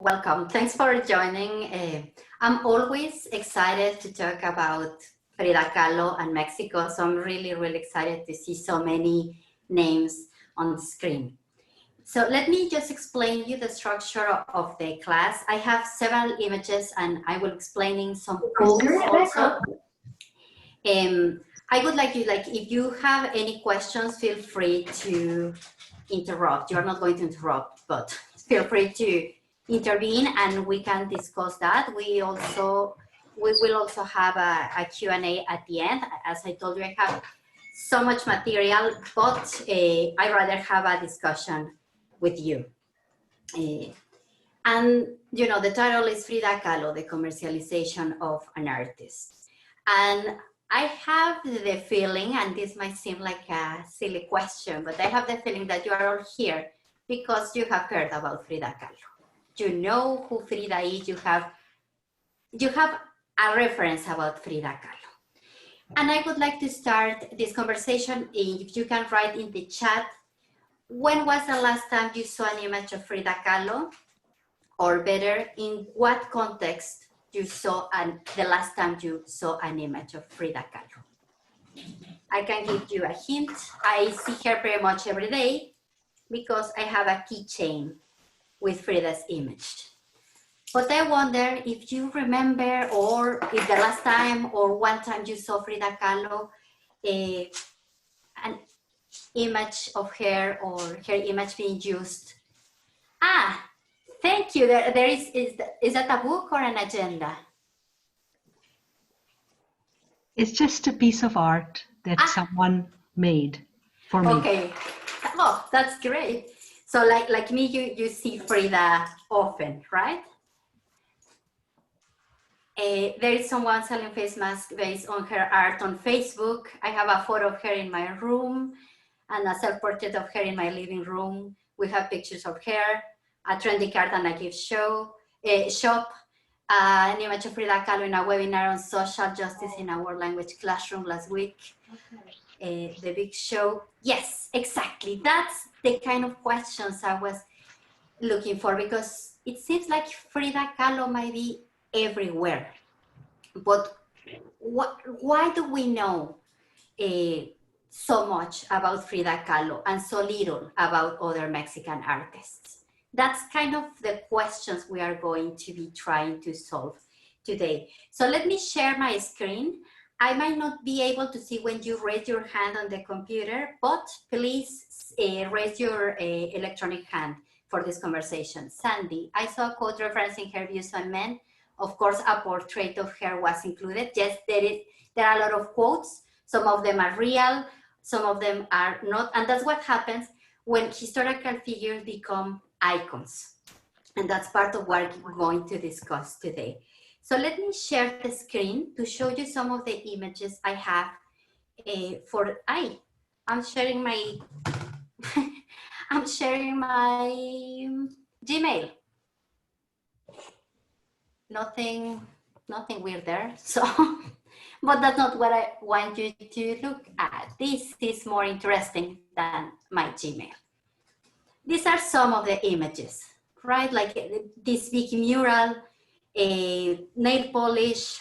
Welcome. Thanks for joining. I'm always excited to talk about Frida Kahlo and Mexico, so I'm really, really excited to see so many names on the screen. So let me just explain you the structure of the class. I have several images and I will explaining some quotes also. I would like you, if you have any questions, feel free to interrupt. You're not going to interrupt, but feel free to intervene and we can discuss that. We will also have a Q&A at the end. As I told you, I have so much material, but I'd rather have a discussion with you. And you know, the title is Frida Kahlo, the commercialization of an artist. And I have the feeling, and this might seem like a silly question, but I have the feeling that you are all here because you have heard about Frida Kahlo. You know who Frida is, you have a reference about Frida Kahlo. And I would like to start this conversation, if you can write in the chat, when was the last time you saw an image of Frida Kahlo? Or better, in what context you saw the last time you saw an image of Frida Kahlo? I can give you a hint. I see her pretty much every day because I have a keychain with Frida's image. But I wonder if you remember, or if the last time or one time you saw Frida Kahlo, an image of her or her image being used. Thank you. There is that a book or an agenda? It's just a piece of art that someone made for me. Okay. Oh, that's great. So like me, you see Frida often, right? There is someone selling face masks based on her art on Facebook. I have a photo of her in my room and a self-portrait of her in my living room. We have pictures of her, a trendy card and a gift shop, an image of Frida Kahlo in a webinar on social justice in a world language classroom last week. The big show. Yes, exactly. That's the kind of questions I was looking for, because it seems like Frida Kahlo might be everywhere. But why do we know so much about Frida Kahlo and so little about other Mexican artists? That's kind of the questions we are going to be trying to solve today. So let me share my screen. I might not be able to see when you raise your hand on the computer, but please raise your electronic hand for this conversation. Sandy, I saw a quote referencing her views on men. Of course, a portrait of her was included. Yes, there are a lot of quotes. Some of them are real, some of them are not. And that's what happens when historical figures become icons. And that's part of what we're going to discuss today. So let me share the screen to show you some of the images I have I'm sharing my I'm sharing my Gmail. Nothing weird there. So but that's not what I want you to look at. This is more interesting than my Gmail. These are some of the images, right? Like this big mural, nail polish,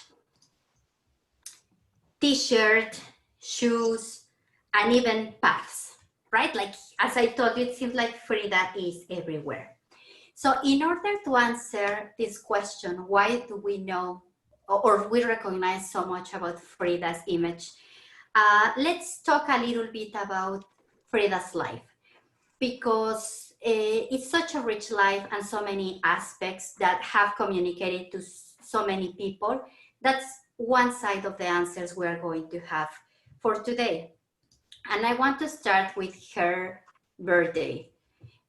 t-shirt, shoes, and even paths, right? Like, as I told you, it seems like Frida is everywhere. So in order to answer this question, why do we know or we recognize so much about Frida's image? Let's talk a little bit about Frida's life, because it's such a rich life and so many aspects that have communicated to so many people. That's one side of the answers we are going to have for today. And I want to start with her birthday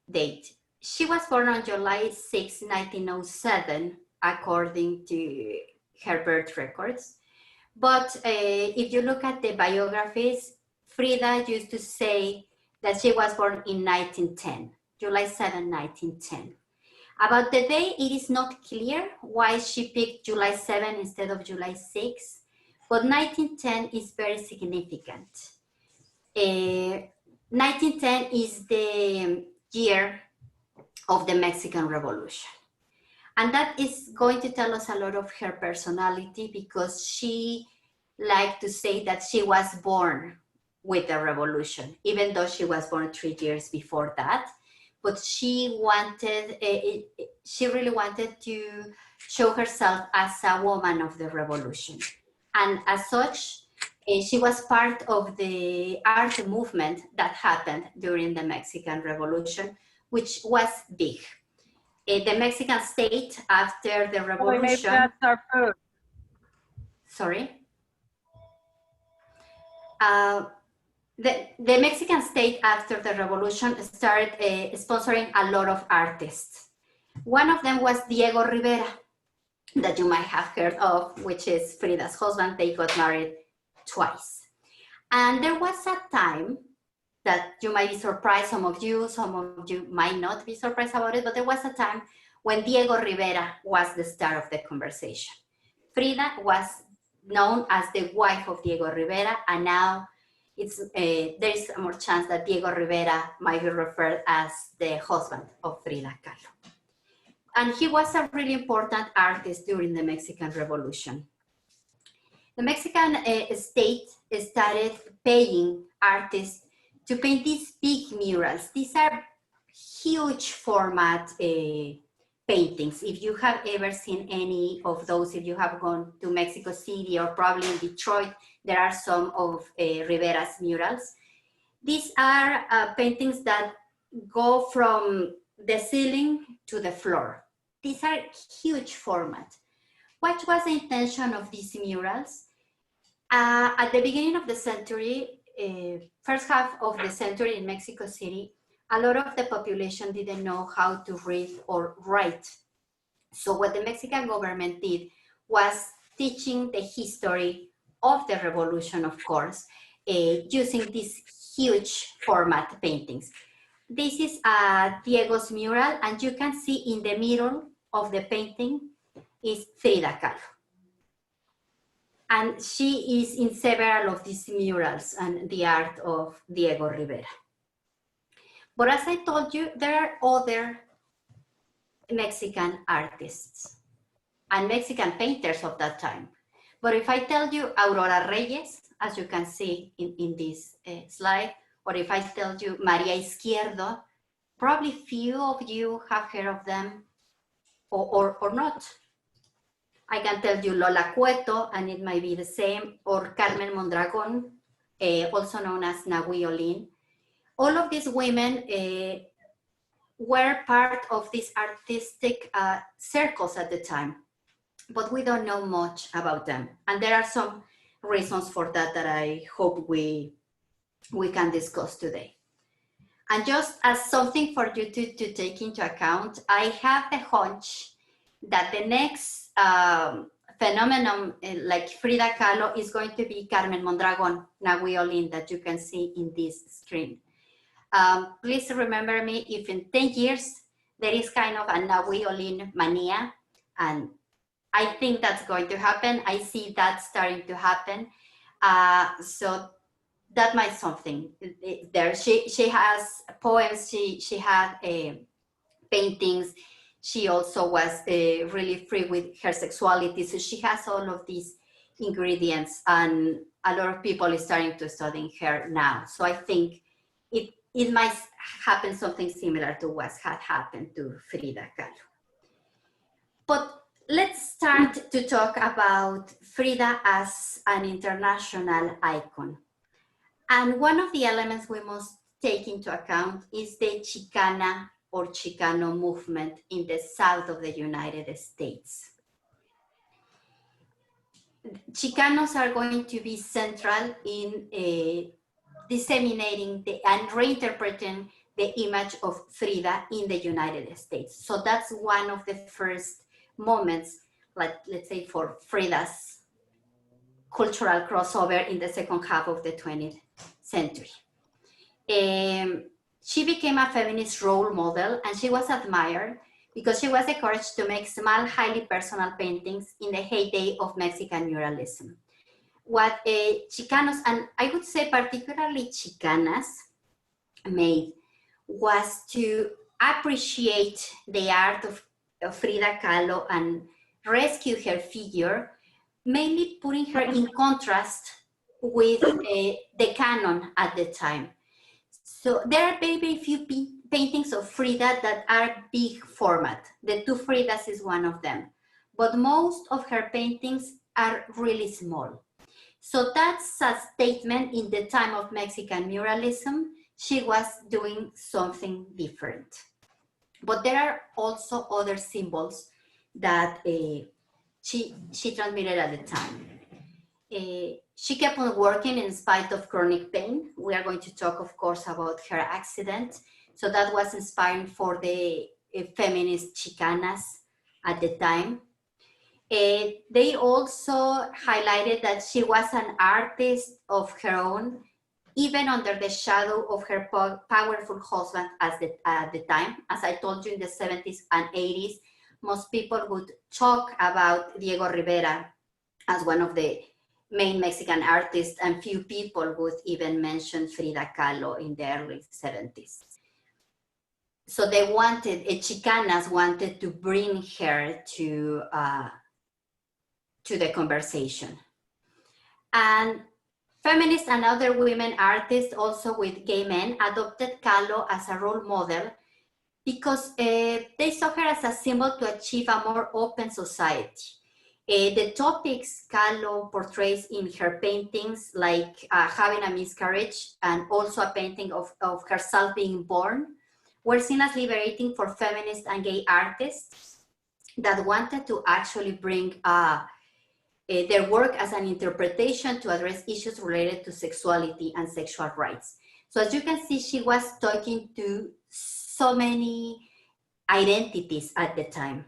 date. She was born on July 6, 1907, according to her birth records. But if you look at the biographies, Frida used to say that she was born in 1910, July 7, 1910. About the day, it is not clear why she picked July 7 instead of July 6, but 1910 is very significant. 1910 is the year of the Mexican Revolution. And that is going to tell us a lot of her personality, because she liked to say that she was born with the revolution, even though she was born 3 years before that. But she wanted, she really wanted to show herself as a woman of the revolution. And as such, she was part of the art movement that happened during the Mexican Revolution, which was big. The Mexican state after the revolution. Maybe that's our food. Sorry. The Mexican state after the revolution started sponsoring a lot of artists. One of them was Diego Rivera, that you might have heard of, which is Frida's husband. They got married twice. And there was a time that you might be surprised, some of you might not be surprised about it, but there was a time when Diego Rivera was the star of the conversation. Frida was known as the wife of Diego Rivera, and now there's more chance that Diego Rivera might be referred as the husband of Frida Kahlo. And he was a really important artist during the Mexican Revolution. The Mexican state started paying artists to paint these big murals. These are huge format paintings. If you have ever seen any of those, if you have gone to Mexico City or probably in Detroit, there are some of Rivera's murals. These are paintings that go from the ceiling to the floor. These are huge format. What was the intention of these murals? At the beginning of the century, first half of the century in Mexico City, a lot of the population didn't know how to read or write. So what the Mexican government did was teaching the history of the revolution, of course, using these huge format paintings. This is Diego's mural, and you can see in the middle of the painting is Frida Kahlo. And she is in several of these murals and the art of Diego Rivera. But as I told you, there are other Mexican artists and Mexican painters of that time. But if I tell you Aurora Reyes, as you can see in this slide, or if I tell you Maria Izquierdo, probably few of you have heard of them or not. I can tell you Lola Cueto, and it might be the same, or Carmen Mondragon, also known as Nahui Olin. All of these women were part of these artistic circles at the time, but we don't know much about them. And there are some reasons for that that I hope we can discuss today. And just as something for you to take into account, I have the hunch that the next phenomenon like Frida Kahlo is going to be Carmen Mondragon, Nahui Olin, that you can see in this screen. Please remember me if in 10 years there is kind of a Nahui Olin mania, and I think that's going to happen. I see that starting to happen. So that might something there. She has poems, she had paintings. She also was really free with her sexuality. So she has all of these ingredients, and a lot of people are starting to study her now. So I think it might happen something similar to what had happened to Frida Kahlo. But let's start to talk about Frida as an international icon. And one of the elements we must take into account is the Chicana or Chicano movement in the south of the United States. Chicanos are going to be central in disseminating and reinterpreting the image of Frida in the United States. So that's one of the first moments, like let's say for Frida's cultural crossover in the second half of the 20th century. She became a feminist role model, and she was admired because she was encouraged to make small, highly personal paintings in the heyday of Mexican muralism. What Chicanos, and I would say particularly Chicanas, made was to appreciate the art of Frida Kahlo and rescue her figure, mainly putting her in contrast with the canon at the time. So there are very few paintings of Frida that are big format. The two Fridas is one of them. But most of her paintings are really small. So that's a statement in the time of Mexican muralism. She was doing something different. But there are also other symbols that she transmitted at the time. She kept on working in spite of chronic pain. We are going to talk, of course, about her accident. So that was inspiring for the feminist Chicanas at the time. They also highlighted that she was an artist of her own, even under the shadow of her powerful husband at the time. As I told you, in the 70s and 80s, most people would talk about Diego Rivera as one of the main Mexican artists, and few people would even mention Frida Kahlo in the early 70s. So they wanted, Chicanas wanted to bring her to the conversation. And feminists and other women artists, also with gay men, adopted Kahlo as a role model because they saw her as a symbol to achieve a more open society. The topics Kahlo portrays in her paintings, like having a miscarriage and also a painting of herself being born, were seen as liberating for feminist and gay artists that wanted to actually bring their work as an interpretation to address issues related to sexuality and sexual rights. So as you can see, she was talking to so many identities at the time.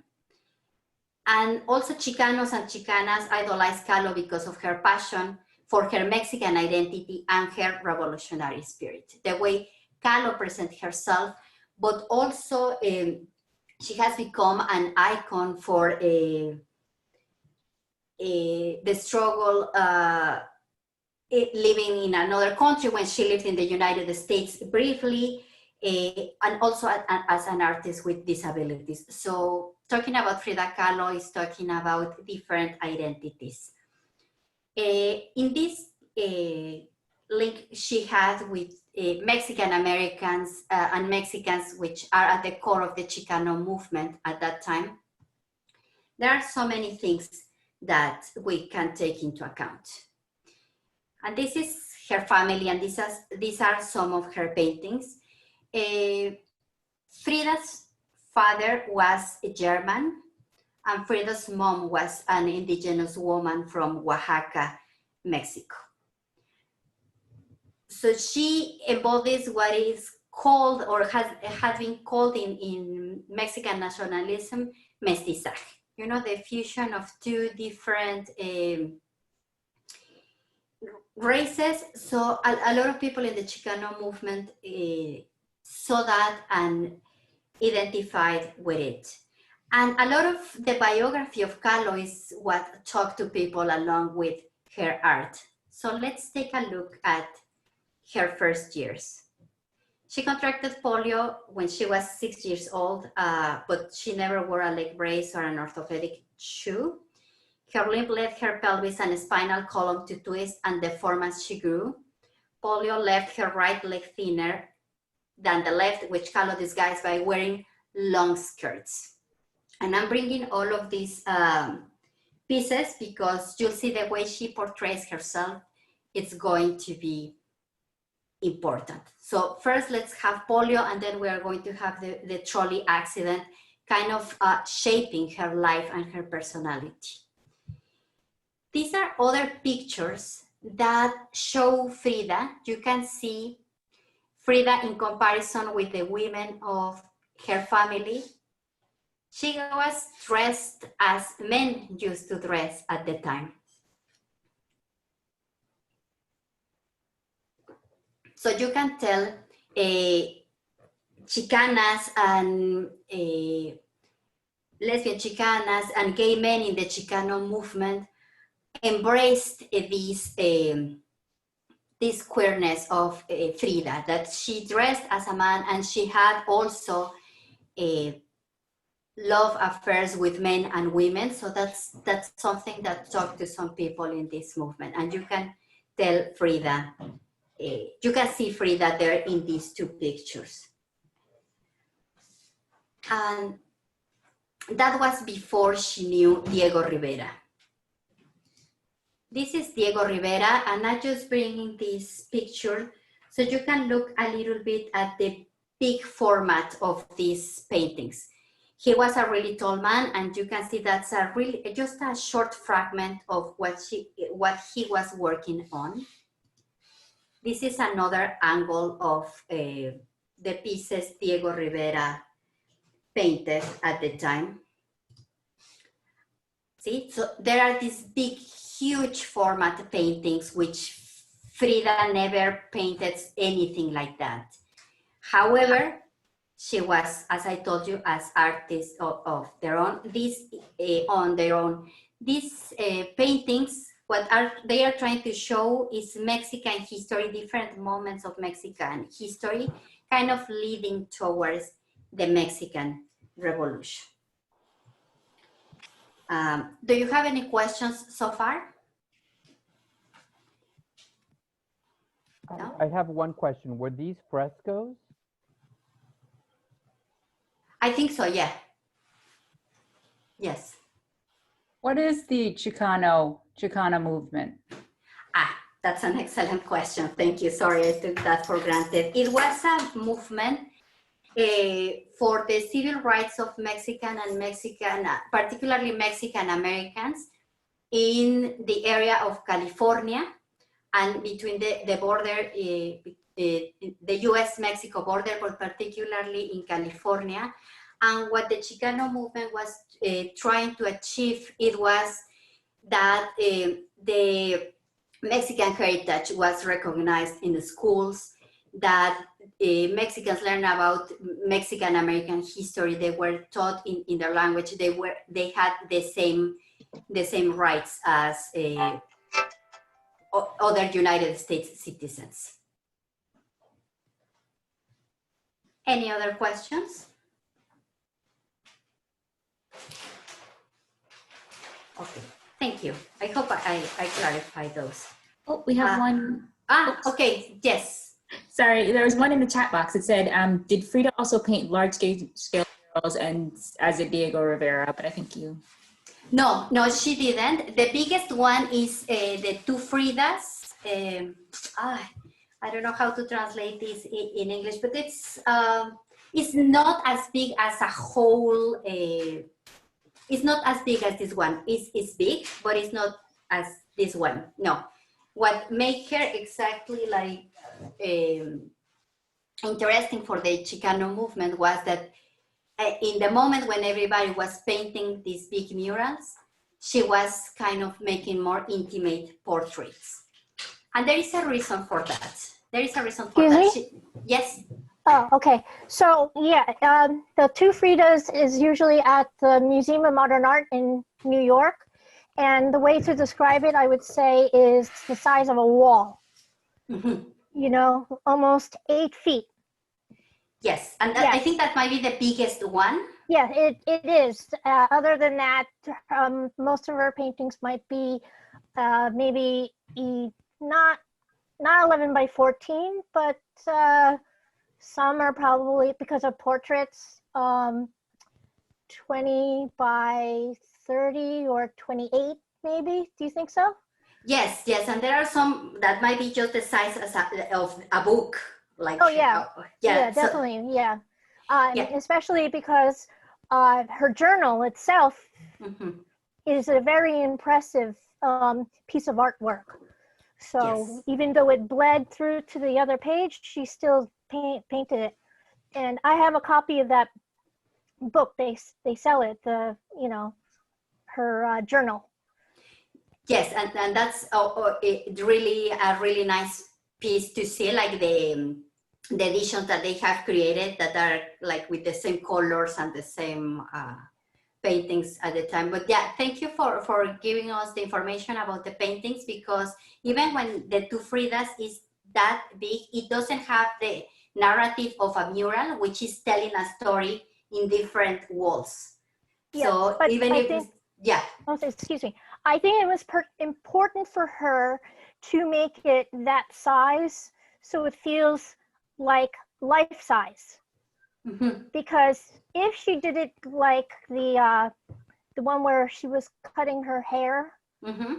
And also Chicanos and Chicanas idolized Kahlo because of her passion for her Mexican identity and her revolutionary spirit. The way Kahlo presents herself, but also she has become an icon for the struggle living in another country when she lived in the United States briefly, and also as an artist with disabilities. So talking about Frida Kahlo is talking about different identities. In this link she had with Mexican Americans and Mexicans, which are at the core of the Chicano movement at that time, there are so many things that we can take into account. And this is her family, and these are some of her paintings. Frida's father was a German, and Frida's mom was an indigenous woman from Oaxaca, Mexico. So she embodies what is called, or has been called in Mexican nationalism, mestizaje. You know, the fusion of two different races. So a lot of people in the Chicano movement saw that and identified with it. And a lot of the biography of Kahlo is what talked to people along with her art. So let's take a look at her first years. She contracted polio when she was 6 years old, but she never wore a leg brace or an orthopedic shoe. Her limb led her pelvis and spinal column to twist and deform as she grew. Polio left her right leg thinner than the left, which Kahlo disguised by wearing long skirts. And I'm bringing all of these pieces because you'll see the way she portrays herself, it's going to be important. So first let's have polio, and then we are going to have the trolley accident kind of shaping her life and her personality. These are other pictures that show Frida. You can see Frida in comparison with the women of her family. She was dressed as men used to dress at the time. So you can tell Chicanas and lesbian Chicanas and gay men in the Chicano movement embraced this queerness of Frida, that she dressed as a man, and she had also love affairs with men and women. So that's something that talked to some people in this movement. And you can tell Frida, you can see Frida there in these two pictures. And that was before she knew Diego Rivera. This is Diego Rivera, and I'm just bringing this picture so you can look a little bit at the big format of these paintings. He was a really tall man, and you can see that's a really just a short fragment of what he was working on. This is another angle of the pieces Diego Rivera painted at the time. See, so there are these big, huge format paintings, which Frida never painted anything like that. However, she was, as I told you, as artists of their own. These on their own. These paintings, they are trying to show is Mexican history, different moments of Mexican history, kind of leading towards the Mexican Revolution. Do you have any questions so far? No? I have one question. Were these frescoes? I think so, yeah. Yes. What is the Chicana movement? That's an excellent question. Thank you. Sorry, I took that for granted. It was a movement for the civil rights of Mexican and particularly Mexican Americans in the area of California and between the border, the US-Mexico border, but particularly in California. And what the Chicano movement was trying to achieve, it was that the Mexican heritage was recognized in the schools, that Mexicans learn about Mexican American history. They were taught in their language. They had the same rights as other United States citizens. Any other questions? Okay, thank you. I hope I clarified those. Oh, we have one. Okay, yes. Sorry, there was one in the chat box. It said, did Frida also paint large scale murals and as did Diego Rivera? But I think you. No, she didn't. The biggest one is the two Fridas. I don't know how to translate this in English, but it's not as big as a whole. It's not as big as this one. It's big, but it's not as this one. No. What made her exactly like interesting for the Chicano movement was that in the moment when everybody was painting these big murals, she was kind of making more intimate portraits. And there is a reason for that. There is a reason for that. Yes? Oh, okay. So, yeah, the two Fridas is usually at the Museum of Modern Art in New York. And the way to describe it, I would say, is the size of a wall. Mm-hmm. You know, almost 8 feet. Yes, and yes. I think that might be the biggest one. Yeah, it is. Other than that, most of her paintings might be maybe not 11 by 14, but some are probably, because of portraits, 20 by 30 or 28 maybe. Do you think so? Yes, and there are some that might be just the size of a book. Like, oh yeah, definitely, so, yeah. Especially because her journal itself is a very impressive piece of artwork. So even though it bled through to the other page, she still painted it. And I have a copy of that book. They sell it. Her journal. Yes, and that's really a really nice piece to see, like the editions that they have created that are like with the same colors and the same paintings at the time. But yeah, thank you for giving us the information about the paintings, because even when the two Fridas is that big, it doesn't have the narrative of a mural, which is telling a story in different walls. Yes, So but even I if, think, yeah, oh, excuse me, I think it was important for her to make it that size so it feels like life size. mm-hmm. Because if she did it like the one where she was cutting her hair, Mm-hmm.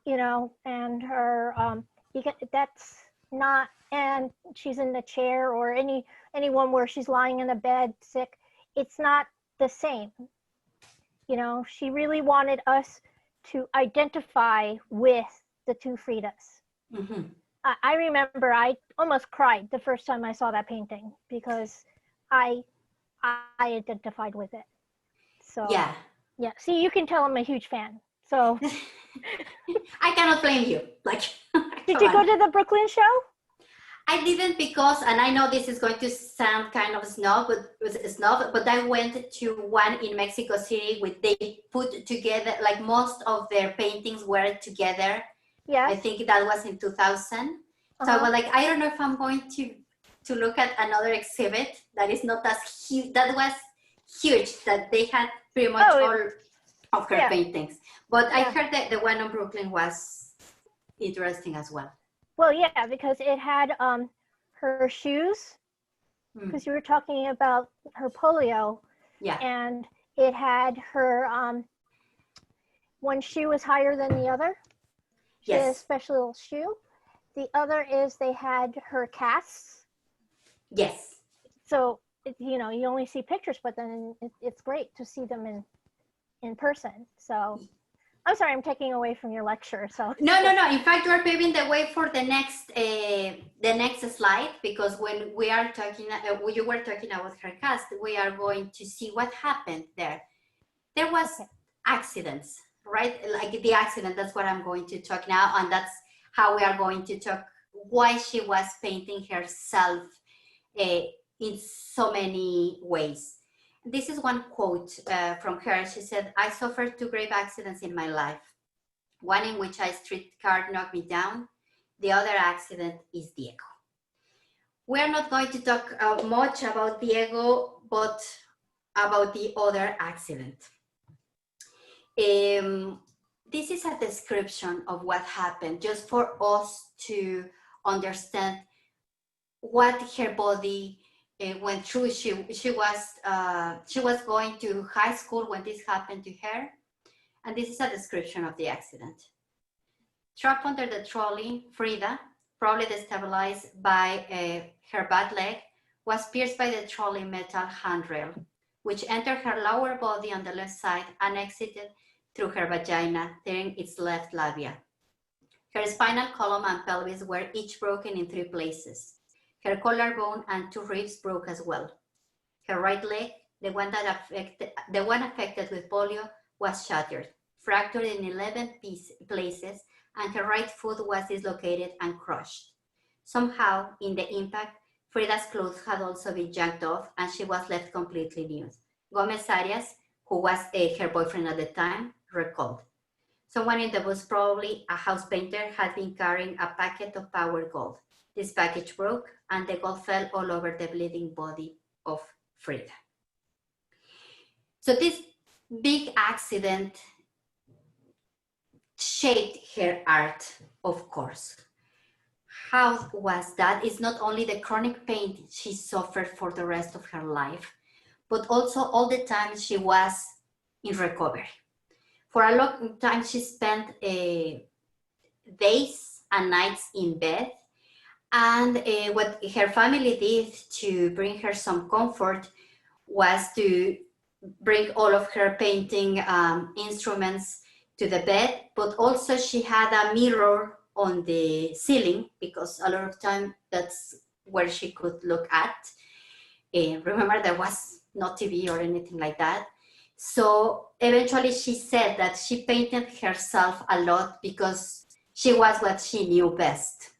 you know, and her that's not, and she's in the chair, or anyone where she's lying in a bed sick, it's not the same. You know, she really wanted us to identify with the two Fridas. Mm-hmm. I remember I almost cried the first time I saw that painting because I identified with it. So Yeah. yeah, see, you can tell I'm a huge fan. So I cannot blame you. Like, did come you go on. to the Brooklyn show? I didn't because, and I know this is going to sound kind of snob, but I went to one in Mexico City where they put together, like most of their paintings were together. Yes. I think that was in 2000. So I was like, I don't know if I'm going to look at another exhibit that is not as huge. That was huge, that they had pretty much all of her paintings. But I heard that the one on Brooklyn was interesting as well. Well, yeah, because it had her shoes, because you were talking about her polio. Yeah. And it had her one shoe was higher than the other. She had a special shoe. The other is they had her casts. Yes. So you know, you only see pictures, but then it's great to see them in person. So I'm sorry, I'm taking away from your lecture. So no. In fact, we're paving the way for the next slide, because when we are talking, you were talking about her cast, we are going to see what happened there. There was accidents, right? Like the accident. That's what I'm going to talk now, and that's how we are going to talk why she was painting herself in so many ways. This is one quote from her. She said, "I suffered 2 grave accidents in my life. One in which a streetcar knocked me down. The other accident is Diego." We're not going to talk much about Diego, but about the other accident. This is a description of what happened, just for us to understand what her body went through. She was going to high school when this happened to her, and this is a description of the accident. Trapped under the trolley, Frida, probably destabilized by her bad leg, was pierced by the trolley metal handrail, which entered her lower body on the left side and exited through her vagina, tearing its left labia. Her spinal column and pelvis were each broken in 3 places. Her collarbone and 2 ribs broke as well. Her right leg, the one affected with polio, was shattered, fractured in 11 places, and her right foot was dislocated and crushed. Somehow, in the impact, Frida's clothes had also been yanked off, and she was left completely nude. Gomez Arias, who was her boyfriend at the time, recalled. Someone in the bus, probably a house painter, had been carrying a packet of powdered gold. This package broke, and the gold fell all over the bleeding body of Frida. So this big accident shaped her art, of course. How was that? It's not only the chronic pain she suffered for the rest of her life, but also all the time she was in recovery. For a long time, she spent days and nights in bed. And what her family did to bring her some comfort was to bring all of her painting instruments to the bed, but also she had a mirror on the ceiling, because a lot of time that's where she could look at. Remember, there was no TV or anything like that. So eventually she said that she painted herself a lot because she was what she knew best,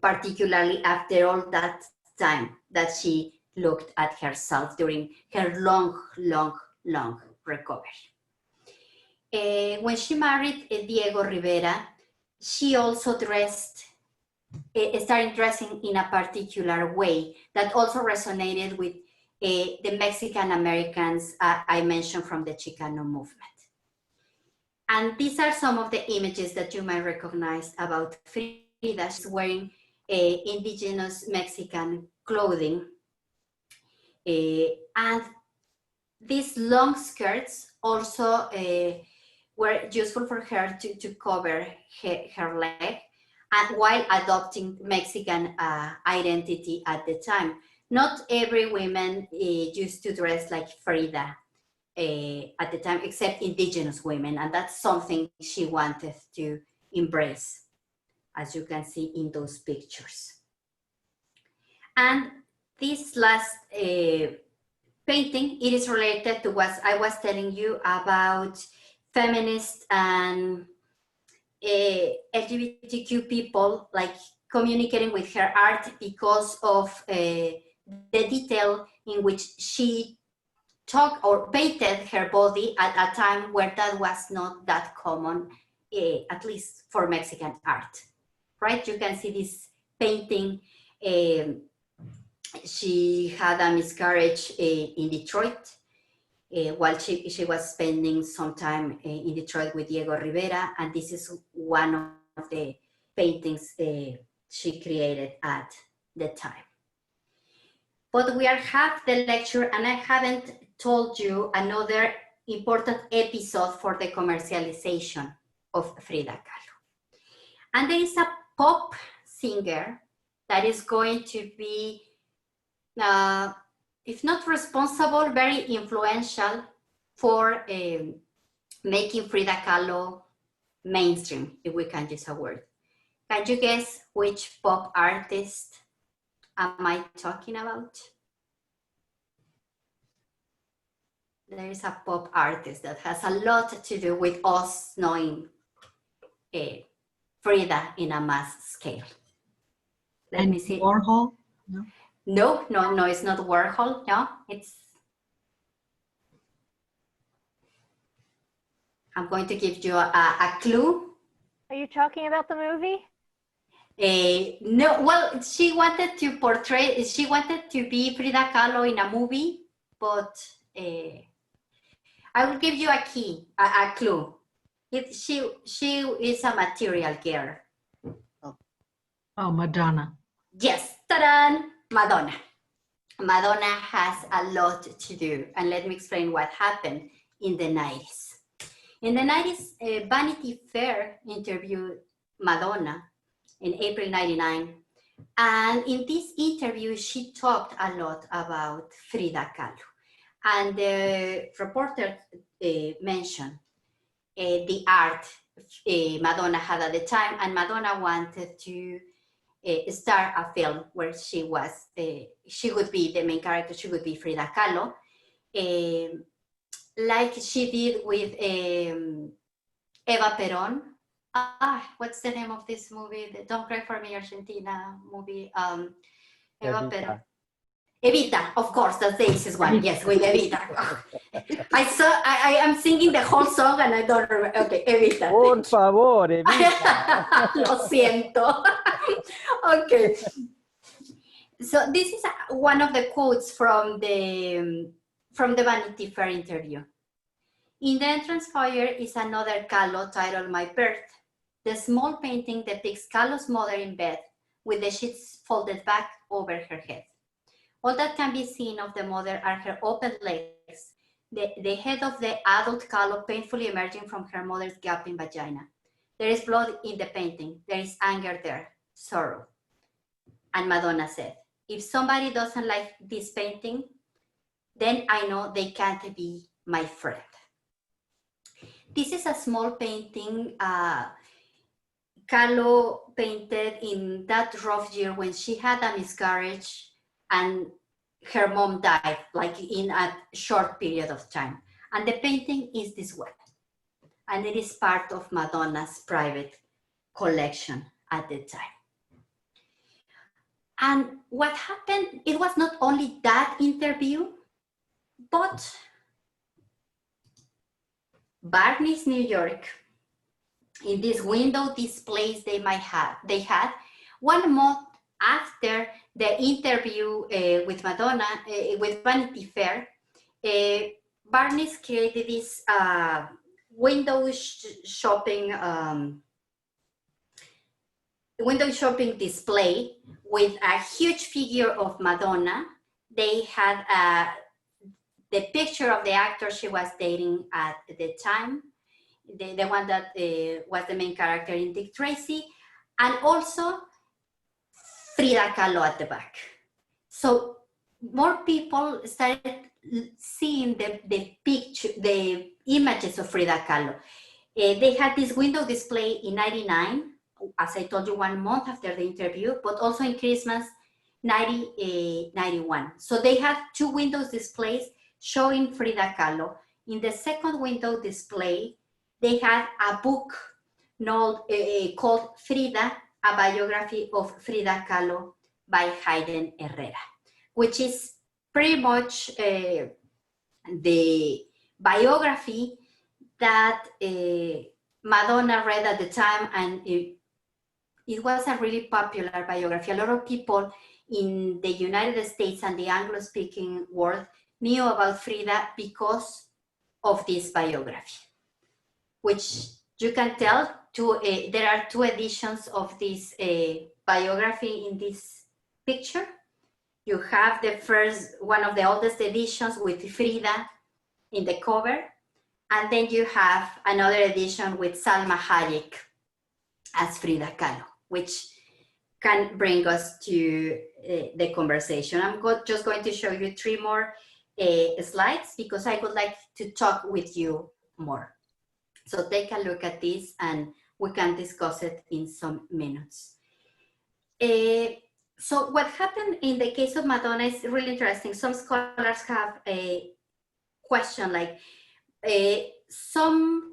particularly after all that time that she looked at herself during her long recovery. When she married Diego Rivera, she also started dressing in a particular way that also resonated with the Mexican Americans I mentioned from the Chicano movement. And these are some of the images that you might recognize about Frida. She's wearing indigenous Mexican clothing. And these long skirts also were useful for her to cover her leg, and while adopting Mexican identity at the time. Not every woman used to dress like Frida at the time, except indigenous women, and that's something she wanted to embrace, as you can see in those pictures. And this last painting, it is related to what I was telling you about feminist and LGBTQ people, like communicating with her art because of the detail in which she took or painted her body at a time where that was not that common, at least for Mexican art, right? You can see this painting. She had a miscarriage in Detroit while she was spending some time in Detroit with Diego Rivera, and this is one of the paintings she created at the time. But we are half the lecture, and I haven't told you another important episode for the commercialization of Frida Kahlo. And there is a pop singer that is going to be, if not responsible, very influential for making Frida Kahlo mainstream, if we can use a word. Can you guess which pop artist am I talking about? There is a pop artist that has a lot to do with us knowing Frida in a mass scale. Let me see. Warhol? No. No, it's not Warhol. No, it's. I'm going to give you a clue. Are you talking about the movie? No, well, she wanted to be Frida Kahlo in a movie, but I will give you a clue. She is a material girl. Oh, Madonna. Yes, ta-da! Madonna. Madonna has a lot to do, and let me explain what happened in the 90s. In the 90s, Vanity Fair interviewed Madonna in April 99. And in this interview, she talked a lot about Frida Kahlo. And the reporter mentioned the art Madonna had at the time, and Madonna wanted to start a film where she would be the main character, she would be Frida Kahlo, like she did with Eva Perón. What's the name of this movie? The Don't Cry for Me Argentina movie. Eva Perón. Evita, of course, that's the easiest one. Yes, with Evita. I am singing the whole song and I don't remember. Okay, Evita. Por favor, Evita. Lo siento. Okay. So this is one of the quotes from the Vanity Fair interview. In the entrance foyer is another Kahlo titled My Birth. The small painting depicts Kahlo's mother in bed with the sheets folded back over her head. All that can be seen of the mother are her open legs, the head of the adult Kahlo painfully emerging from her mother's gaping vagina. There is blood in the painting. There is anger there, sorrow. And Madonna said, if somebody doesn't like this painting, then I know they can't be my friend. This is a small painting Kahlo painted in that rough year when she had a miscarriage and her mom died, like in a short period of time. And the painting is this one. And it is part of Madonna's private collection at the time. And what happened, it was not only that interview, but Barney's New York, in this window displays they had, one after the interview with Madonna, with Vanity Fair, Barnes created this window shopping display with a huge figure of Madonna. They had the picture of the actor she was dating at the time, the one that was the main character in Dick Tracy, and also Frida Kahlo at the back. So more people started seeing the picture, the images of Frida Kahlo. They had this window display in '99, as I told you, 1 month after the interview, but also in Christmas 91. So they had 2 windows displays showing Frida Kahlo. In the second window display, they had a book called Frida, a biography of Frida Kahlo by Hayden Herrera, which is pretty much the biography that Madonna read at the time, and it was a really popular biography. A lot of people in the United States and the Anglo-speaking world knew about Frida because of this biography, which you can tell there are 2 editions of this biography in this picture. You have the first, one of the oldest editions with Frida in the cover, and then you have another edition with Salma Hayek as Frida Kahlo, which can bring us to the conversation. I'm just going to show you 3 more slides because I would like to talk with you more. So take a look at this and we can discuss it in some minutes. So what happened in the case of Madonna is really interesting. Some scholars have a question like, some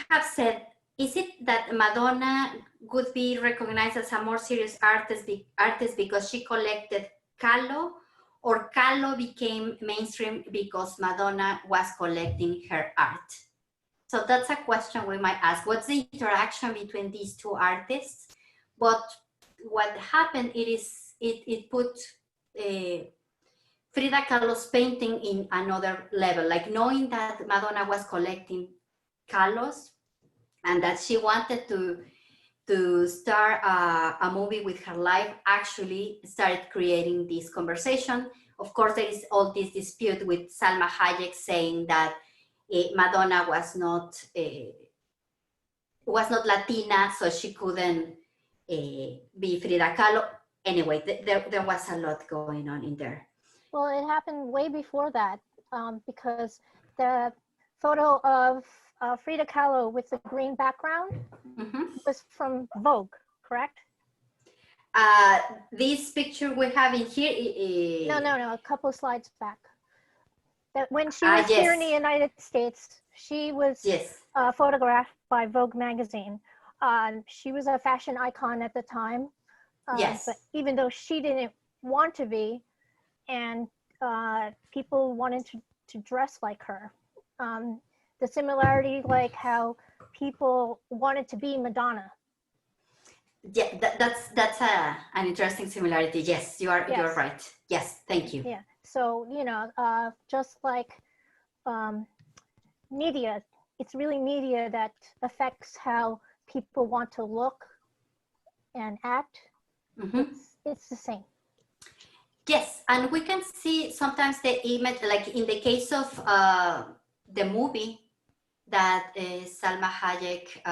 have said, is it that Madonna would be recognized as a more serious artist because she collected Kahlo, or Kahlo became mainstream because Madonna was collecting her art? So that's a question we might ask. What's the interaction between these 2 artists? But what happened, it put Frida Kahlo's painting in another level, like knowing that Madonna was collecting Kahlos and that she wanted to start a movie with her life, actually started creating this conversation. Of course, there is all this dispute with Salma Hayek saying that Madonna was not Latina, so she couldn't be Frida Kahlo. Anyway, there was a lot going on in there. Well, it happened way before that, because the photo of Frida Kahlo with the green background was from Vogue, correct? This picture we have in here. No, a couple of slides back. That when she was here in the United States, she was photographed by Vogue magazine. She was a fashion icon at the time. But even though she didn't want to be, and people wanted to dress like her. The similarity, like how people wanted to be Madonna. Yeah, that's an interesting similarity. Yes, you're right. Yes, thank you. Yeah, so just like media, it's really media that affects how people want to look and act. It's the same. Yes, and we can see sometimes the image, like in the case of the movie that Salma Hayek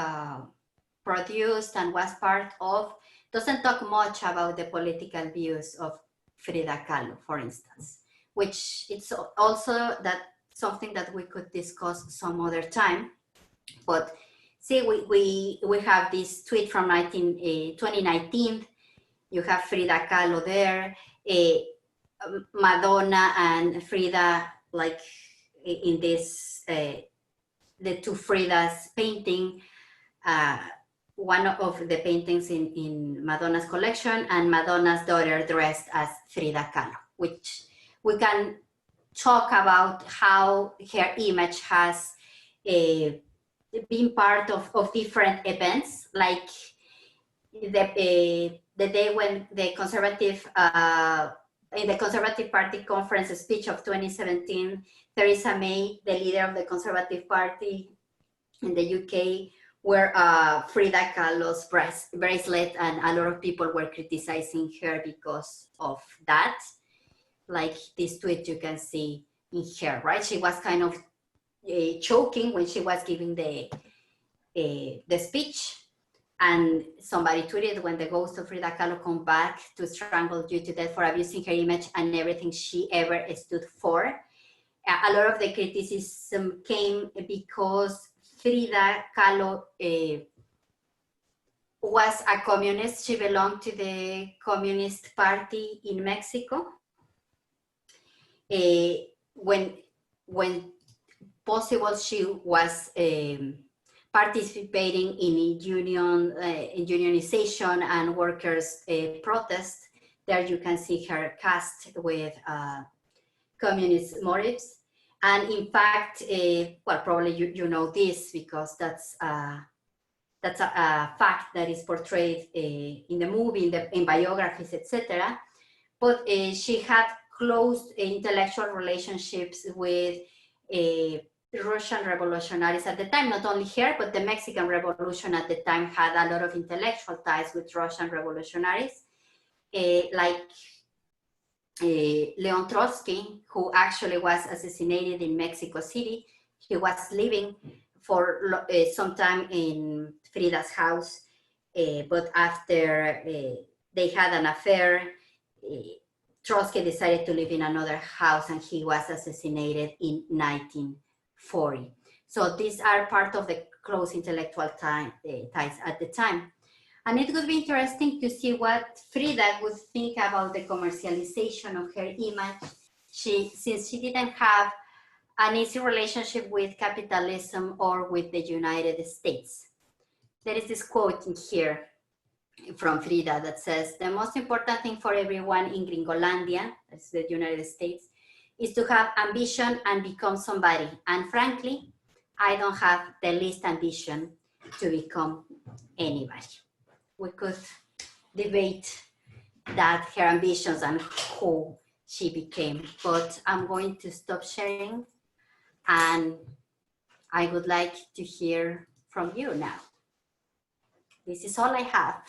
produced and was part of, doesn't talk much about the political views of Frida Kahlo, for instance, which it's also something that we could discuss some other time. But see, we have this tweet from 2019. You have Frida Kahlo there, Madonna and Frida, like in this, the 2 Fridas painting, one of the paintings in Madonna's collection, and Madonna's daughter dressed as Frida Kahlo, which we can talk about how her image has been part of different events, like the day when the Conservative, in the Conservative Party conference speech of 2017, Theresa May, the leader of the Conservative Party in the UK, wore Frida Kahlo's bracelet, and a lot of people were criticizing her because of that. Like this tweet you can see in her, right? She was kind of choking when she was giving the speech, and somebody tweeted, when the ghost of Frida Kahlo come back to strangle you to death for abusing her image and everything she ever stood for. A lot of the criticism came because Frida Kahlo was a communist. She belonged to the Communist Party in Mexico. When possible, she was participating in unionization and workers' protests. There you can see her cast with communist motives. And in fact, well, probably you know this because that's a fact that is portrayed in the movie, in biographies, etc. But she had close intellectual relationships with Russian revolutionaries at the time. Not only her, but the Mexican Revolution at the time had a lot of intellectual ties with Russian revolutionaries, like Leon Trotsky, who actually was assassinated in Mexico City. He was living for some time in Frida's house, but after they had an affair, Trotsky decided to live in another house, and he was assassinated in 1940. So these are part of the close intellectual ties at the time. And it would be interesting to see what Frida would think about the commercialization of her image. Since she didn't have an easy relationship with capitalism or with the United States. There is this quote in here from Frida that says, "The most important thing for everyone in Gringolandia," that's the United States, "is to have ambition and become somebody. And frankly, I don't have the least ambition to become anybody." We could debate that, her ambitions and who she became, but I'm going to stop sharing, and I would like to hear from you now. This is all I have.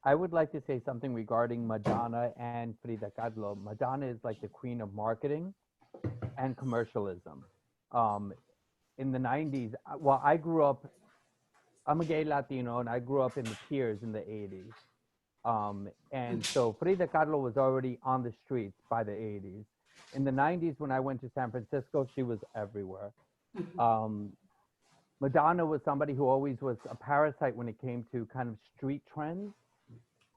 I would like to say something regarding Madonna and Frida Kahlo. Madonna is like the queen of marketing and commercialism. In the 90s, well, I grew up, I'm a gay Latino, and I grew up in the Tears in the 80s. And so Frida Kahlo was already on the streets by the 80s. In the 90s, when I went to San Francisco, she was everywhere. Madonna was somebody who always was a parasite when it came to kind of street trends.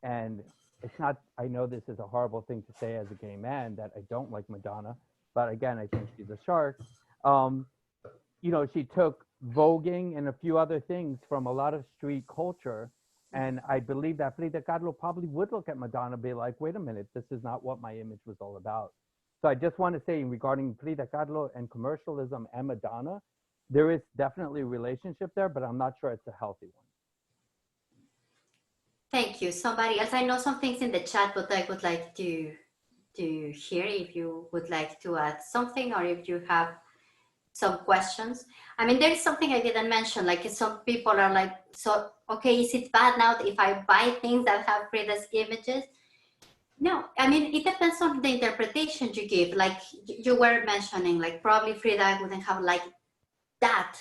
And it's not, I know this is a horrible thing to say as a gay man, that I don't like Madonna, but again, I think she's a shark. You know, she took voguing and a few other things from a lot of street culture. And I believe that Frida Kahlo probably would look at Madonna and be like, wait a minute, this is not what my image was all about. So I just want to say, regarding Frida Kahlo and commercialism and Madonna, there is definitely a relationship there, but I'm not sure it's a healthy one. Thank you. Somebody else? I know some things in the chat, but I would like to hear if you would like to add something, or if you have some questions. I mean, there is something I didn't mention, like some people are like, so, okay, is it bad now if I buy things that have Frida's images? No, I mean, it depends on the interpretation you give. Like you were mentioning, like probably Frida wouldn't have liked that.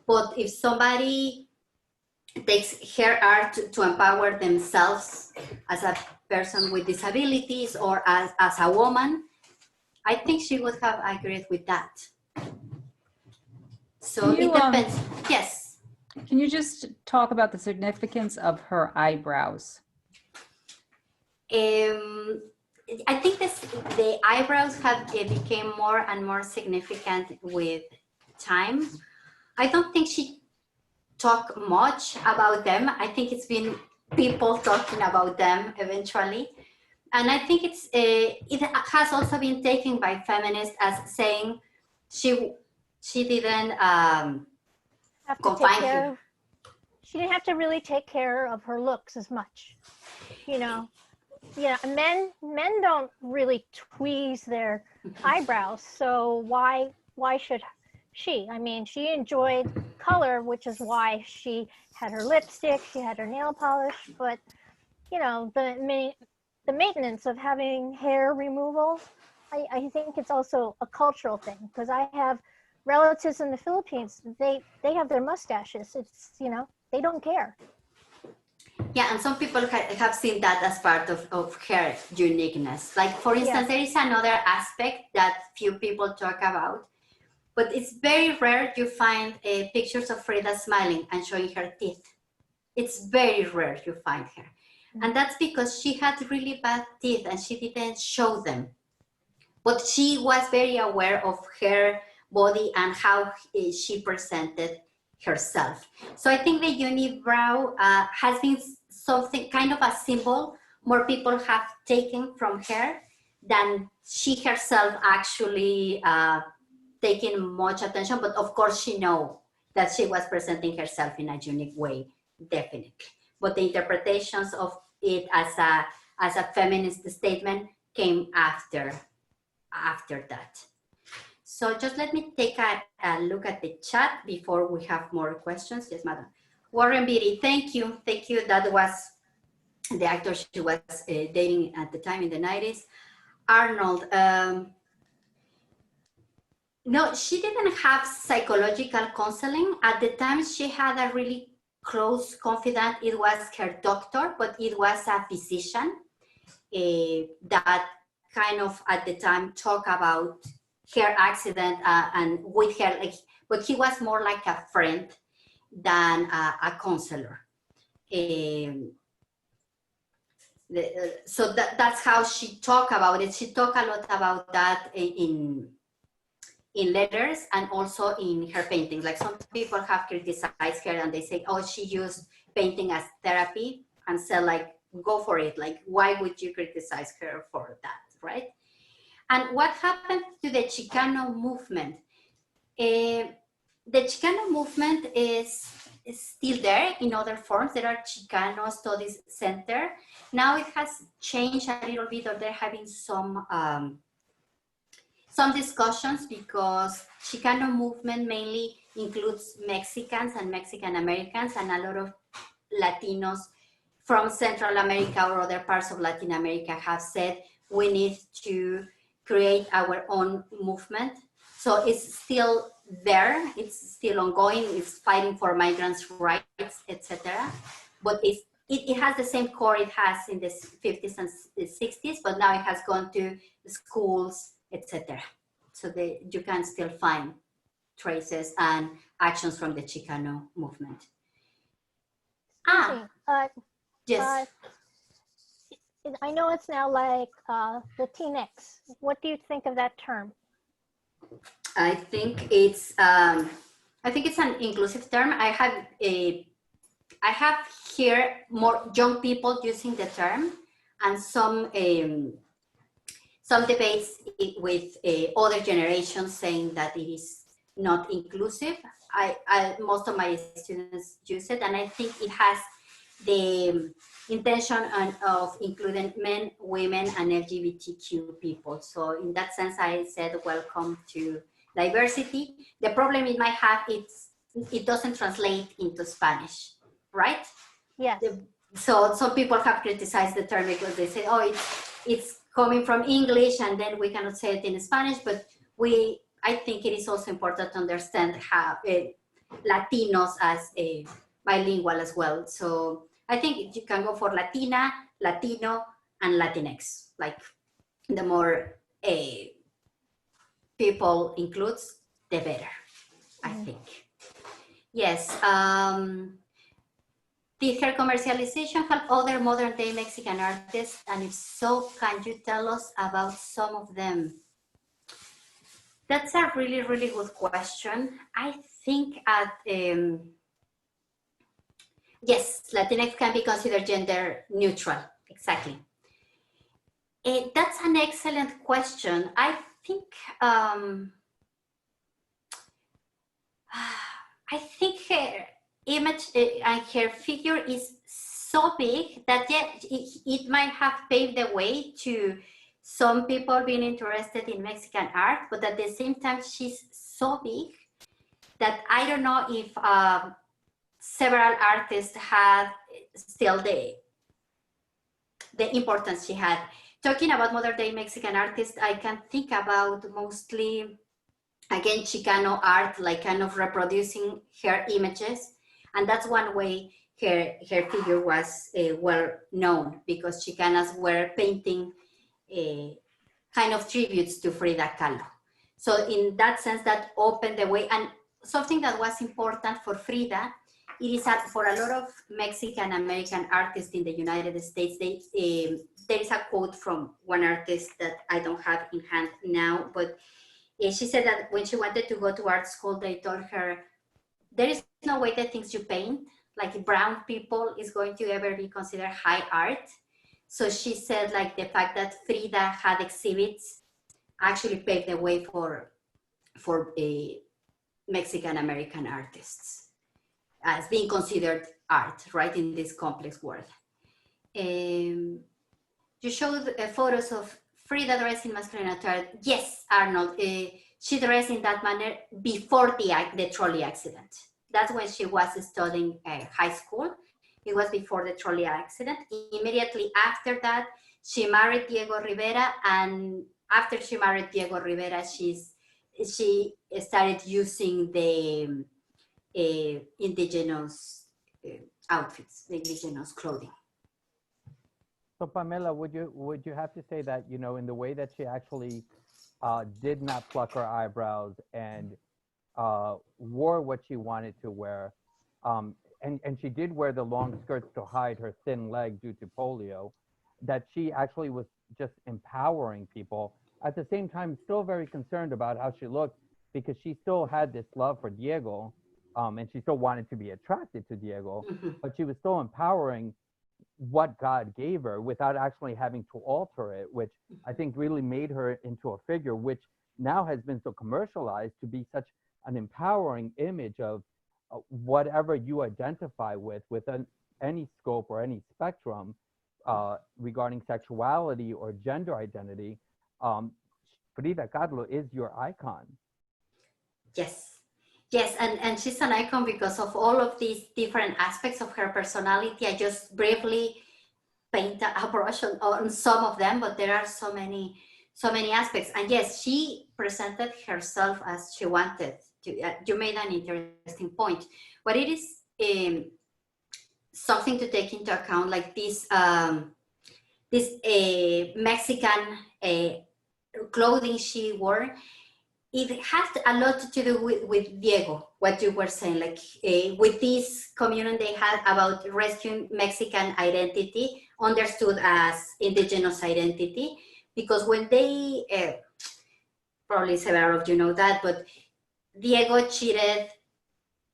But if somebody takes her art to empower themselves as a person with disabilities or as a woman, I think she would have agreed with that. So it depends. Yes. Can you just talk about the significance of her eyebrows? I think the eyebrows have became more and more significant with time. I don't think she talked much about them. I think it's been people talking about them eventually. And I think it has also been taken by feminists as saying she didn't Have to take care. she didn't have to really take care of her looks as much, you know. Yeah, men don't really tweeze their eyebrows, so why should she? I mean, she enjoyed color, which is why she had her lipstick, she had her nail polish, but you know, the maintenance of having hair removal, I think it's also a cultural thing, because I have relatives in the Philippines, they have their mustaches. It's, you know, they don't care. Yeah, and some people have seen that as part of her uniqueness. Like, for instance, there is another aspect that few people talk about, but it's very rare you find pictures of Frida smiling and showing her teeth. It's very rare you find her. And that's because she had really bad teeth and she didn't show them. But she was very aware of her body and how she presented herself. So I think the unibrow has been something kind of a symbol more people have taken from her than she herself actually taking much attention. But of course she knows that she was presenting herself in a unique way, definitely. But the interpretations of it as a feminist statement came after that. So just let me take a look at the chat before we have more questions. Yes, madam. Warren Beatty, thank you. Thank you. That was the actor she was dating at the time in the 90s. Arnold, no, she didn't have psychological counseling. At the time, she had a really close confidant. It was her doctor, but it was a physician that kind of at the time talk about her accident and with her, like, but he was more like a friend than a counselor. So that's how she talked about it. She talked a lot about that in letters and also in her paintings. Like, some people have criticized her and they say, oh, she used painting as therapy, and said, like, go for it. Like, why would you criticize her for that, right? And what happened to the Chicano movement? The Chicano movement is still there in other forms. There are Chicano Studies Center. Now it has changed a little bit, or they're having some discussions, because Chicano movement mainly includes Mexicans and Mexican Americans, and a lot of Latinos from Central America or other parts of Latin America have said we need to create our own movement. So it's still there, it's still ongoing, it's fighting for migrants' rights, etc. But it has the same core it has in the 50s and 60s, but now it has gone to schools, etc. So you can still find traces and actions from the Chicano movement. Yes. I know it's now like Latinx. What do you think of that term? I think it's an inclusive term. I have here more young people using the term, and some debates with other generations saying that it is not inclusive. Most of my students use it, and I think it has the intention of including men, women, and LGBTQ people. So in that sense, I said welcome to diversity. The problem it might have, it doesn't translate into Spanish, right? Yes. So some people have criticized the term because they say, oh, it's coming from English and then we cannot say it in Spanish, but I think it is also important to understand how Latinos as bilingual as well. So I think you can go for Latina, Latino, and Latinx. Like, the more people includes, the better, I think. Yes. Did her commercialization help other modern day Mexican artists? And if so, can you tell us about some of them? That's a really, really good question. I think yes, Latinx can be considered gender neutral, exactly. That's an excellent question. I think image and her figure is so big that it might have paved the way to some people being interested in Mexican art, but at the same time, she's so big that I don't know if several artists had still the importance she had. Talking about modern day Mexican artists, I can think about mostly, again, Chicano art, like kind of reproducing her images. And that's one way her figure was well known, because Chicanas were painting kind of tributes to Frida Kahlo. So in that sense, that opened the way. And something that was important for Frida, it is that for a lot of Mexican American artists in the United States, there is a quote from one artist that I don't have in hand now, but she said that when she wanted to go to art school, they told her, there is no way the things you paint, like brown people, is going to ever be considered high art. So she said, like, the fact that Frida had exhibits actually paved the way for Mexican American artists as being considered art, right, in this complex world. You showed photos of Frida dressed in masculine attire. Yes, Arnold, she dressed in that manner before the trolley accident. That's when she was studying high school. It was before the trolley accident. Immediately after that, she married Diego Rivera, and after she married Diego Rivera, she started using the indigenous outfits, the indigenous clothing. So Pamela, would you have to say that, you know, in the way that she actually did not pluck her eyebrows and wore what she wanted to wear, and she did wear the long skirts to hide her thin leg due to polio, that she actually was just empowering people, at the same time still very concerned about how she looked, because she still had this love for Diego, and she still wanted to be attracted to Diego, but she was still empowering what God gave her without actually having to alter it, which I think really made her into a figure which now has been so commercialized to be such an empowering image of whatever you identify with any scope or any spectrum regarding sexuality or gender identity. Frida Kahlo is your icon. Yes, and she's an icon because of all of these different aspects of her personality. I just briefly paint a brush on some of them, but there are so many aspects. And yes, she presented herself as she wanted to. You made an interesting point, but it is something to take into account, like this Mexican clothing she wore. It has a lot to do with Diego, what you were saying, like with this communion they had about rescuing Mexican identity, understood as indigenous identity, because when they, probably several of you know that, but Diego cheated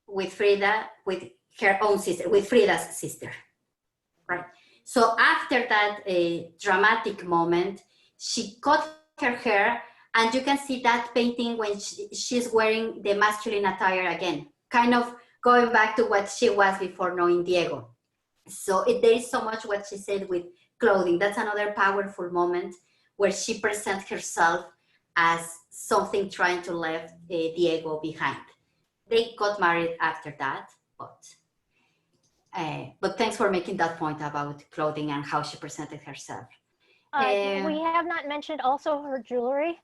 with Frida, with her own sister, with Frida's sister, right? So after that dramatic moment, she cut her hair, and you can see that painting when she's wearing the masculine attire again, kind of going back to what she was before knowing Diego. So there is so much what she said with clothing. That's another powerful moment where she presents herself as something trying to leave Diego behind. They got married after that, but thanks for making that point about clothing and how she presented herself. We have not mentioned also her jewelry.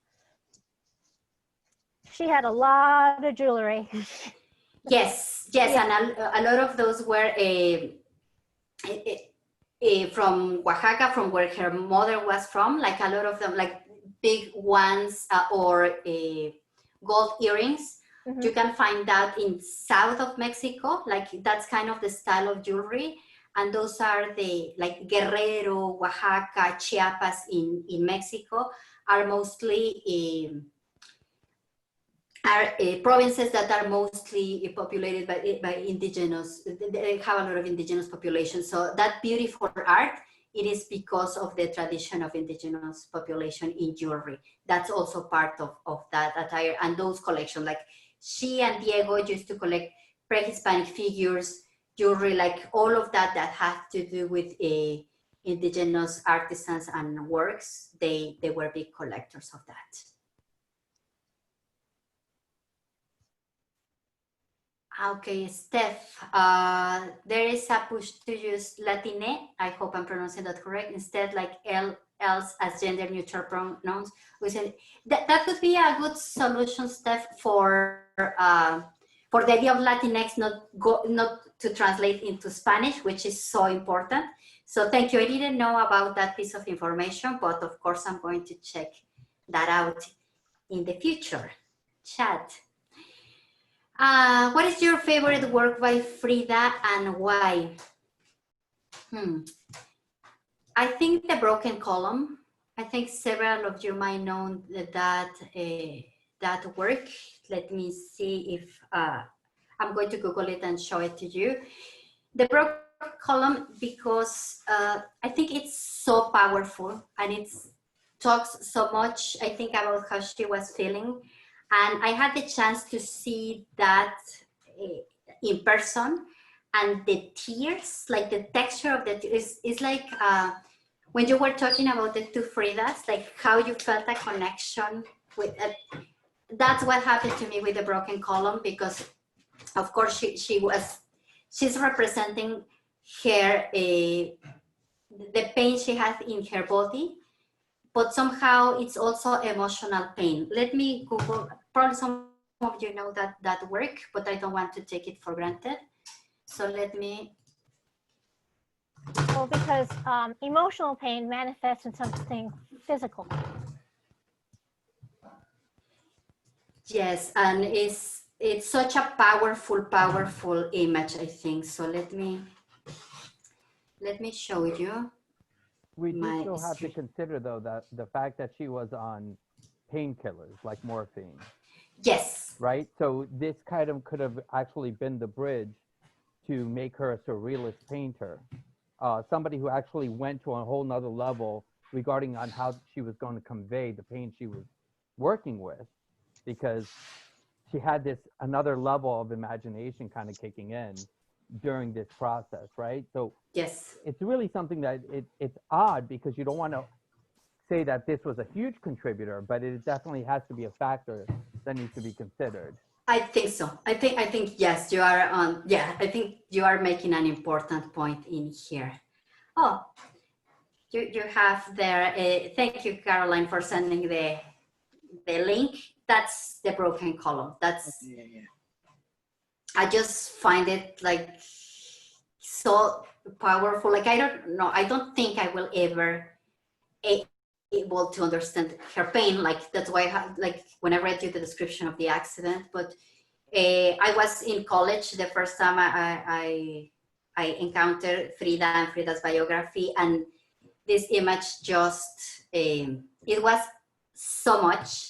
She had a lot of jewelry. Yes, yeah. And a lot of those were from Oaxaca, from where her mother was from, like a lot of them, like big ones or gold earrings. Mm-hmm. You can find that in south of Mexico, like that's kind of the style of jewelry. And those are the, like Guerrero, Oaxaca, Chiapas in Mexico are mostly provinces that are mostly populated by indigenous. They have a lot of indigenous population. So that beautiful art, it is because of the tradition of indigenous population in jewelry. That's also part of that attire and those collections. Like she and Diego used to collect pre-Hispanic figures, jewelry, like all of that that has to do with indigenous artisans and works. They were big collectors of that. Okay, Steph, there is a push to use Latine. I hope I'm pronouncing that correct. Instead, like else as gender neutral pronouns. That could be a good solution, Steph, for the idea of Latinx not to translate into Spanish, which is so important. So thank you. I didn't know about that piece of information, but of course I'm going to check that out in the future. Chat. What is your favorite work by Frida and why? I think The Broken Column. I think several of you might know that work. Let me see if I'm going to Google it and show it to you. The Broken Column, because I think it's so powerful and it talks so much, I think, about how she was feeling. And I had the chance to see that in person, and the tears, like the texture of the tears, is like when you were talking about the two Fridas, like how you felt a connection with it. That's what happened to me with The Broken Column, because of course she's representing her, the pain she has in her body, but somehow it's also emotional pain. Let me Google, probably some of you know that work, but I don't want to take it for granted. So let me. Well, because emotional pain manifests in something physical. Yes, and it's such a powerful image, I think. So let me show you. We do still have to consider, though, that the fact that she was on painkillers like morphine. Yes. Right? So this kind of could have actually been the bridge to make her a surrealist painter. Somebody who actually went to a whole nother level regarding on how she was going to convey the pain she was working with, because she had this another level of imagination kind of kicking in during this process, right? So yes, it's really something that it's odd, because you don't want to say that this was a huge contributor, but it definitely has to be a factor that needs to be considered. I think so. I think yes, you are on. Yeah, I think you are making an important point in here. Oh, you have there. Thank you, Caroline, for sending the link. That's The Broken Column. That's. Yeah. I just find it like so powerful. Like I don't know. I don't think I will ever able to understand her pain. Like that's why, like when I read you the description of the accident, but I was in college the first time I encountered Frida and Frida's biography, and this image just it was so much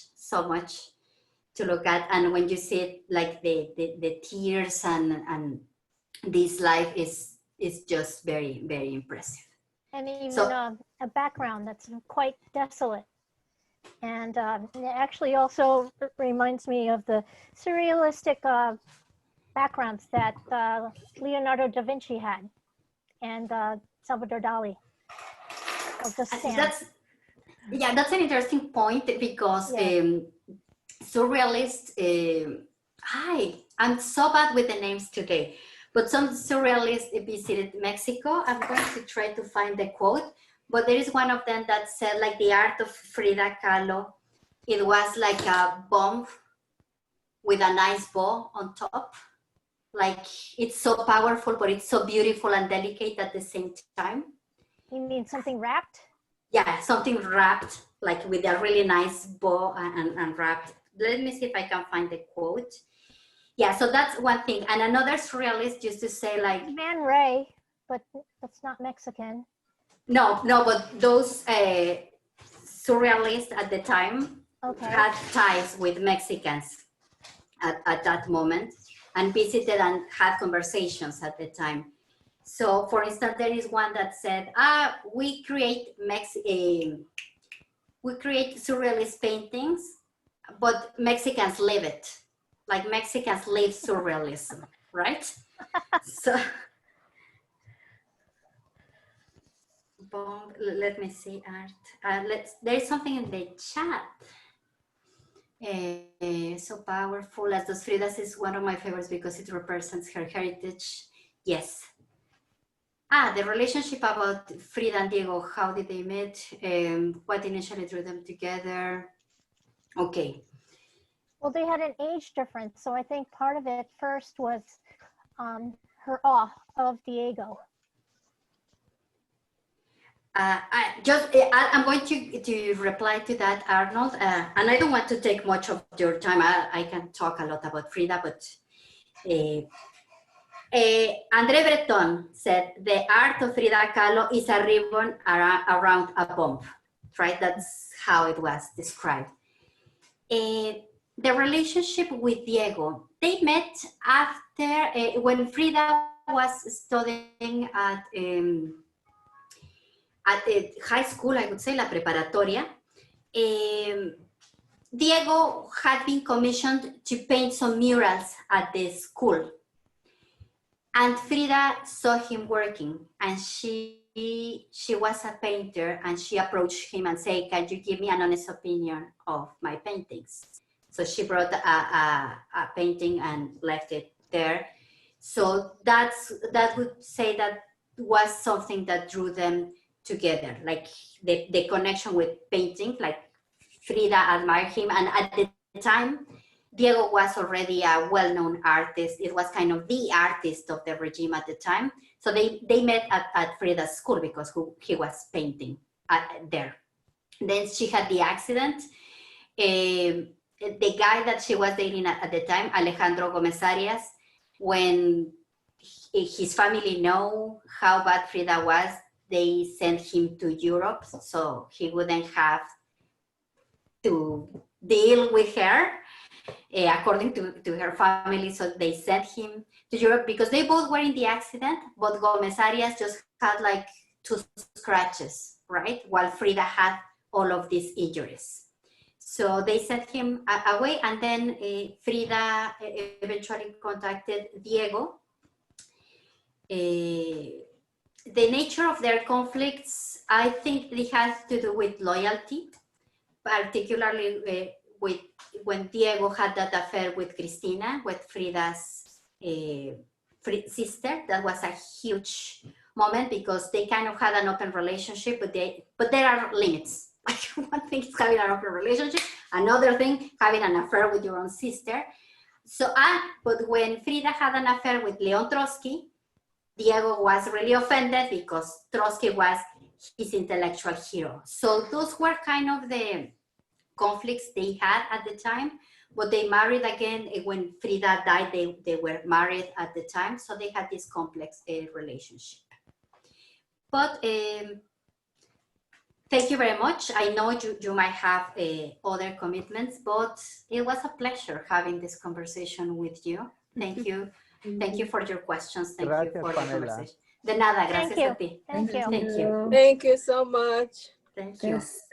to look at. And when you see it, like the tears and this life is just very, very impressive. And even a background that's quite desolate. And it actually also reminds me of the surrealistic backgrounds that Leonardo da Vinci had, and Salvador Dali. That's an interesting point, because surrealist, I'm so bad with the names today, but some surrealists visited Mexico. I'm going to try to find the quote, but there is one of them that said, like, the art of Frida Kahlo, it was like a bomb with a nice bow on top. Like, it's so powerful, but it's so beautiful and delicate at the same time. You mean something wrapped? Yeah, something wrapped, like with a really nice bow and wrapped. Let me see if I can find the quote. Yeah, so that's one thing. And another surrealist used to say, like, Man Ray, but that's not Mexican. No, but those surrealists at the time had ties with Mexicans at that moment, and visited and had conversations at the time. So, for instance, there is one that said, we create surrealist paintings, but Mexicans live it. Like, Mexicans live surrealism. right? So, let me see, Art. There's something in the chat. So powerful. As those Frida's is one of my favorites because it represents her heritage. Yes. The relationship about Frida and Diego, how did they meet? What initially drew them together? Okay. Well, they had an age difference, so I think part of it first was her awe of Diego. I'm going to reply to that, Arnold, and I don't want to take much of your time. I can talk a lot about Frida, but André Breton said the art of Frida Kahlo is a ribbon around a bomb, right? That's how it was described. The relationship with Diego, they met after when Frida was studying at the high school, I would say, la preparatoria. Diego had been commissioned to paint some murals at the school. And Frida saw him working, and she was a painter, and she approached him and said, can you give me an honest opinion of my paintings? So she brought a painting and left it there. So that would say that was something that drew them together, like the connection with painting, like Frida admired him, and at the time, Diego was already a well-known artist. It was kind of the artist of the regime at the time. So they met at Frida's school because he was painting there. Then she had the accident. The guy that she was dating at the time, Alejandro Gomez Arias, when his family know how bad Frida was, they sent him to Europe so he wouldn't have to deal with her. According to her family, so they sent him to Europe because they both were in the accident, but Gomez Arias just had like 2 scratches, right? While Frida had all of these injuries. So they sent him away, and then Frida eventually contacted Diego. The nature of their conflicts, I think it has to do with loyalty, particularly when Diego had that affair with Cristina, with Frida's sister. That was a huge moment because they kind of had an open relationship, but there are limits. Like one thing is having an open relationship, another thing having an affair with your own sister. So, but when Frida had an affair with Leon Trotsky, Diego was really offended because Trotsky was his intellectual hero. So those were kind of the conflicts they had at the time, but they married again when Frida died. They were married at the time, so they had this complex relationship. But thank you very much. I know you might have other commitments, but it was a pleasure having this conversation with you. Thank you. Thank you for your questions. Thank you for the conversation. De nada, gracias a ti. Thank you. Thank you. Thank you so much. Thank you. Yes.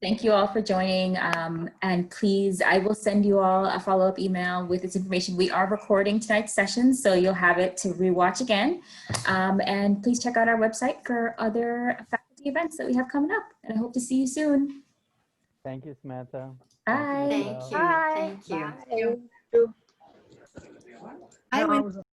Thank you all for joining. And please, I will send you all a follow-up email with this information. We are recording tonight's session, so you'll have it to rewatch again. And please check out our website for other faculty events that we have coming up. And I hope to see you soon. Thank you, Samantha. Bye. Thank you. Bye. Thank you. Thank you. I will